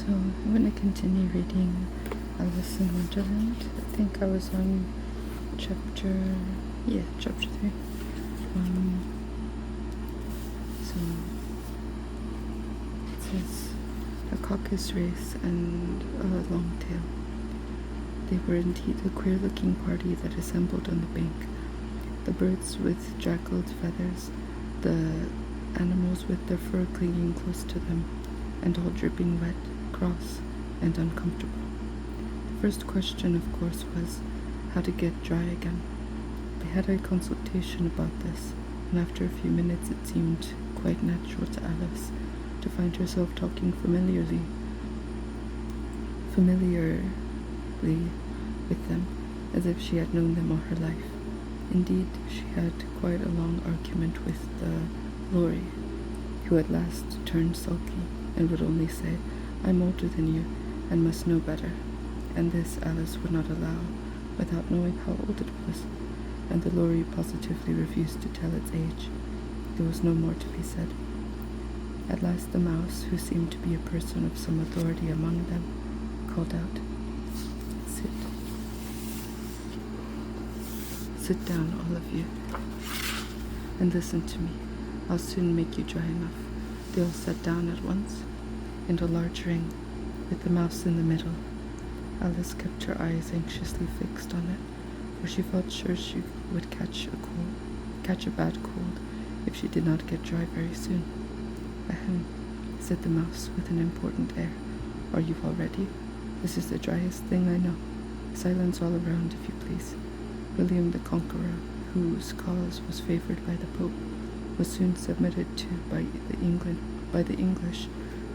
So I'm going to continue reading Alice in Wonderland. I think I was on chapter 3. So it says, a caucus race and a long tail. They were indeed a queer-looking party that assembled on the bank. The birds with jackaled feathers, the animals with their fur clinging close to them, and all dripping wet, cross, and uncomfortable. The first question, of course, was how to get dry again. They had a consultation about this, and after a few minutes it seemed quite natural to Alice to find herself talking familiarly with them, as if she had known them all her life. Indeed, she had quite a long argument with the Lorry, who at last turned sulky and would only say, "I'm older than you and must know better," and this Alice would not allow without knowing how old it was, and the Lorry positively refused to tell its age. There was no more to be said. At last the mouse, who seemed to be a person of some authority among them, called out, Sit down, all of you, and listen to me. I'll soon make you dry enough." They all sat down at once, in a large ring, with the mouse in the middle. Alice kept her eyes anxiously fixed on it, for she felt sure she would catch a bad cold if she did not get dry very soon. "Ahem," said the mouse with an important air. "Are you all ready? This is the driest thing I know. Silence all around, if you please." William the Conqueror, whose cause was favoured by the Pope, was soon submitted to by the English,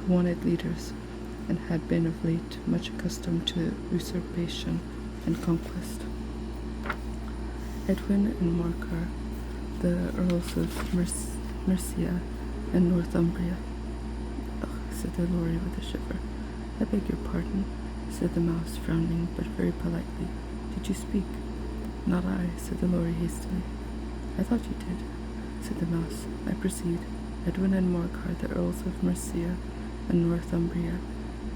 who wanted leaders, and had been of late much accustomed to usurpation and conquest. Edwin and Morcar, the Earls of Mercia and Northumbria. "Ugh," said the Lorry with a shiver. "I beg your pardon," said the mouse, frowning, but very politely. "Did you speak?" "Not I," said the Lorry hastily. "I thought you did," said the mouse. "I proceed. Edwin and Morcar, the Earls of Mercia and Northumbria,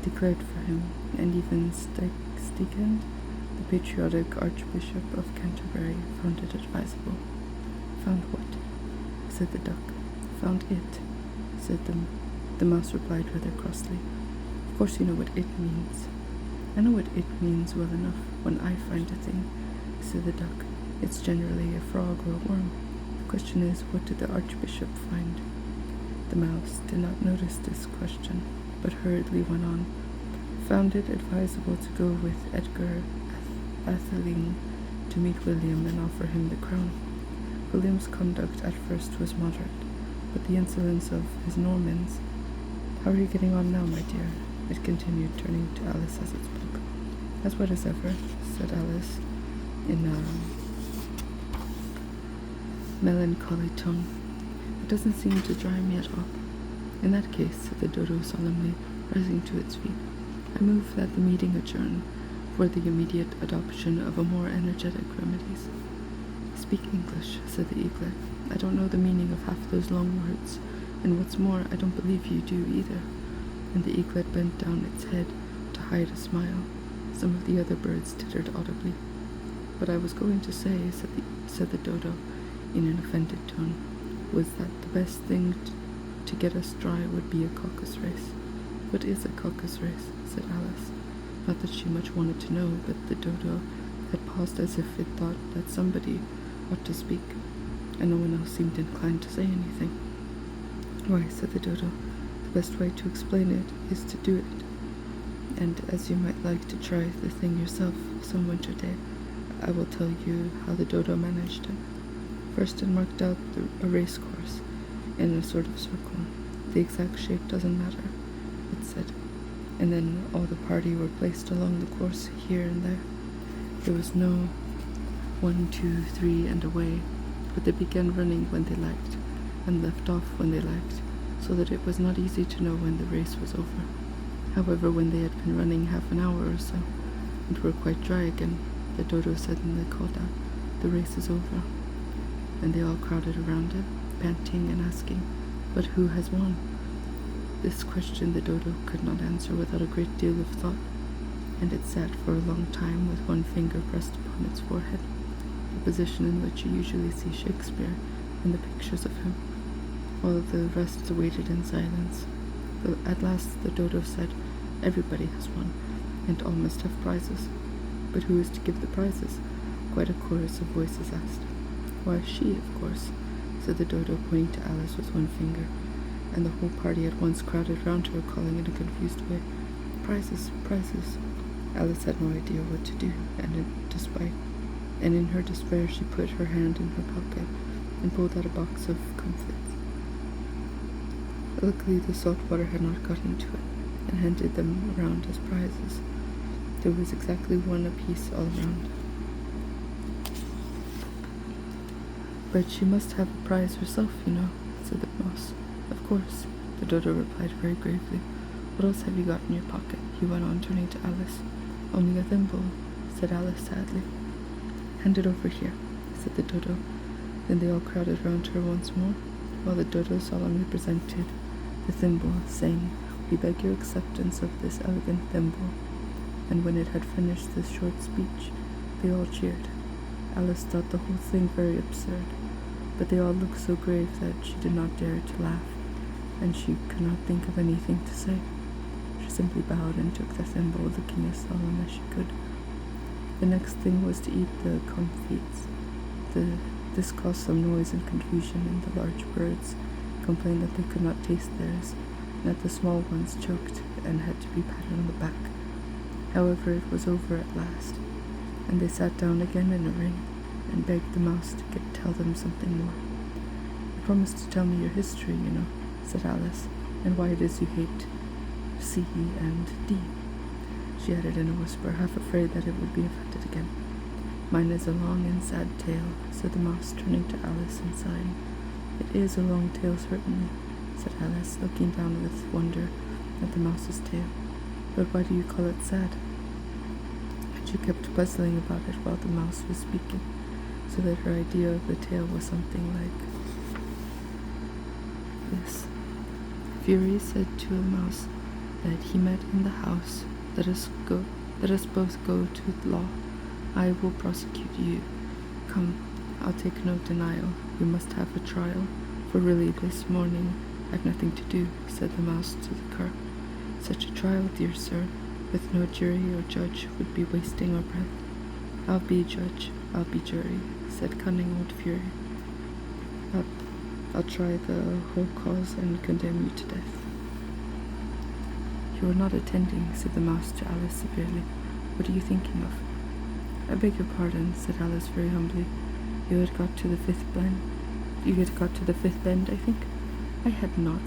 declared for him, and even Stigand, the patriotic Archbishop of Canterbury, found it advisable." "Found what?" said the duck. "Found it," said the mouse replied rather crossly. "Of course you know what it means." "I know what it means well enough when I find a thing," said the duck. "It's generally a frog or a worm. The question is, what did the Archbishop find?" The mouse did not notice this question, but hurriedly went on. "Found it advisable to go with Edgar Atheling to meet William and offer him the crown. William's conduct at first was moderate, but the insolence of his Normans— How are you getting on now, my dear?" it continued, turning to Alice as it spoke. "As wet as ever," said Alice, in a melancholy tone. "It doesn't seem to dry me at all." "In that case," said the dodo solemnly, rising to its feet, "I move that the meeting adjourn for the immediate adoption of a more energetic remedies." "Speak English," said the eaglet. "I don't know the meaning of half those long words, and what's more, I don't believe you do either." And the eaglet bent down its head to hide a smile. Some of the other birds tittered audibly. "What I was going to say," said the dodo, in an offended tone, "was that the best thing to get us dry would be a caucus race." "What is a caucus race?" said Alice. Not that she much wanted to know, but the dodo had paused as if it thought that somebody ought to speak, and no one else seemed inclined to say anything. "Why," said the dodo, "the best way to explain it is to do it. And as you might like to try the thing yourself some winter day, I will tell you how the dodo managed it. First it marked out a race course in a sort of circle. The exact shape doesn't matter, it said. And then all the party were placed along the course here and there. There was no 1, 2, 3 and away, but they began running when they liked, and left off when they liked, so that it was not easy to know when the race was over. However, when they had been running half an hour or so, and were quite dry again, the dodo suddenly called out, 'The race is over,' and they all crowded around it, panting and asking, 'But who has won?' This question the dodo could not answer without a great deal of thought, and it sat for a long time with one finger pressed upon its forehead, the position in which you usually see Shakespeare in the pictures of him, while the rest waited in silence. At last the dodo said, "Everybody has one, and all must have prizes." "But who is to give the prizes?" quite a chorus of voices asked. "Why, she, of course," said the dodo, pointing to Alice with one finger, and the whole party at once crowded round her, calling in a confused way, "Prizes, prizes!" Alice had no idea what to do, and in her despair she put her hand in her pocket and pulled out a box of comfits. Luckily the salt water had not got into it, and handed them around as prizes. There was exactly one apiece all around. "But she must have a prize herself, you know," said the mouse. "Of course," the dodo replied very gravely. "What else have you got in your pocket?" he went on, turning to Alice. "Only a thimble," said Alice sadly. "Hand it over here," said the dodo. Then they all crowded round her once more, while the dodo solemnly presented the thimble, saying, "We beg your acceptance of this elegant thimble." And when it had finished this short speech, they all cheered. Alice thought the whole thing very absurd, but they all looked so grave that she did not dare to laugh, and she could not think of anything to say. She simply bowed and took the thimble, looking as solemn as she could. The next thing was to eat the comfits. This caused some noise and confusion, and the large birds complained that they could not taste theirs, and that the small ones choked and had to be patted on the back. However, it was over at last, and they sat down again in a ring and begged the mouse to tell them something more. "You promised to tell me your history, you know," said Alice, "and why it is you hate C and D." She added in a whisper, half afraid that it would be offended again. "Mine is a long and sad tale," said the mouse, turning to Alice and sighing. "It is a long tale, certainly," said Alice, looking down with wonder at the mouse's tail. "But why do you call it sad?" And she kept puzzling about it while the mouse was speaking, so that her idea of the tale was something like this. Fury said to a mouse that he met in the house, Let us both go to law. I will prosecute you. Come, I'll take no denial. We must have a trial, for really this morning I've nothing to do," said the mouse to the cur. "Such a trial, dear sir, with no jury or judge, would be wasting our breath." "I'll be judge, I'll be jury," said cunning old Fury. I'll try the whole cause and condemn you to death." "You are not attending," said the mouse to Alice severely. "What are you thinking of?" "I beg your pardon," said Alice very humbly. You had got to the fifth bend, I think?" "I had not,"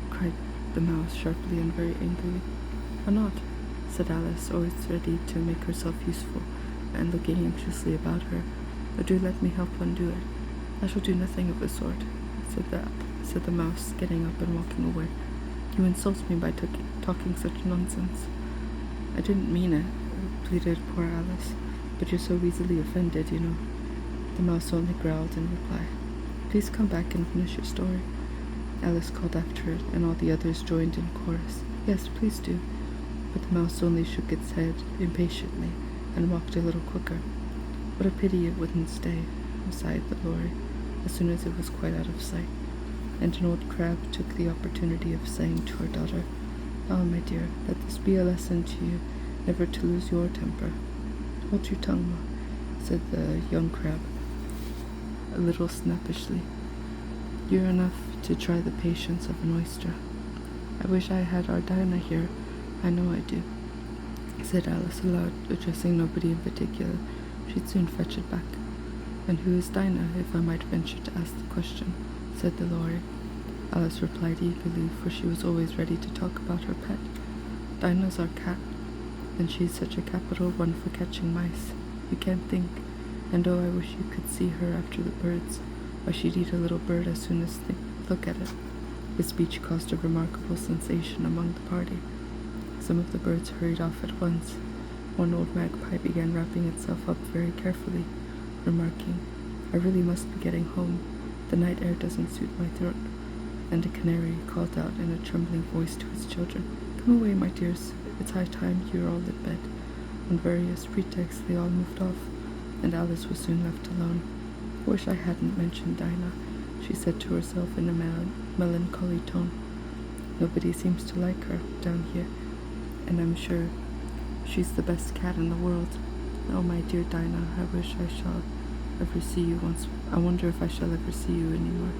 cried the mouse sharply and very angrily. "Why not?" said Alice, always ready to make herself useful, and looking anxiously about her. "But do let me help undo it." "I shall do nothing of the sort," said the mouse, getting up and walking away. "You insult me by talking such nonsense." "I didn't mean it," pleaded poor Alice, "but you're so easily offended, you know." The mouse only growled in reply. "Please come back and finish your story," Alice called after it, and all the others joined in chorus. "Yes, please do." But the mouse only shook its head impatiently and walked a little quicker. "What a pity it wouldn't stay," sighed the lorry, as soon as it was quite out of sight. And an old crab took the opportunity of saying to her daughter, "Ah, my dear, let this be a lesson to you, never to lose your temper." "Hold your tongue, Ma," said the young crab, a little snappishly. "You're enough to try the patience of an oyster." "I wish I had our Dinah here. I know I do," said Alice aloud, addressing nobody in particular. She'd soon fetch it back. "And who is Dinah, if I might venture to ask the question?" said the lorry. Alice replied eagerly, for she was always ready to talk about her pet. "Dinah's our cat, and she's such a capital one for catching mice. You can't think, and oh, I wish you could see her after the birds. Why, she'd eat a little bird as soon as look at it." His speech caused a remarkable sensation among the party. Some of the birds hurried off at once. One old magpie began wrapping itself up very carefully, remarking, "I really must be getting home. The night air doesn't suit my throat." and a canary called out in a trembling voice to its children, "Come away, my dears, it's high time you're all in bed." On various pretexts they all moved off, and Alice was soon left alone. "I wish I hadn't mentioned Dinah," she said to herself in a melancholy tone. "Nobody seems to like her down here, and I'm sure she's the best cat in the world. Oh, my dear Dinah, I wish I shall ever see you once. I wonder if I shall ever see you anymore."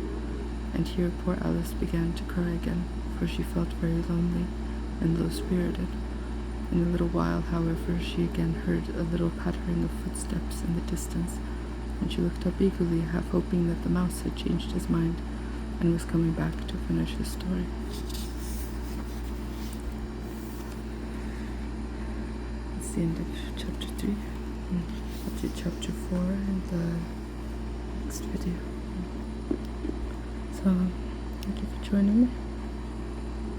And here poor Alice began to cry again, for she felt very lonely and low-spirited. In a little while, however, she again heard a little pattering of footsteps in the distance, and she looked up eagerly, half hoping that the mouse had changed his mind and was coming back to finish his story. That's the end of chapter 3. I'll do chapter 4 in the next video. So, thank you for joining me.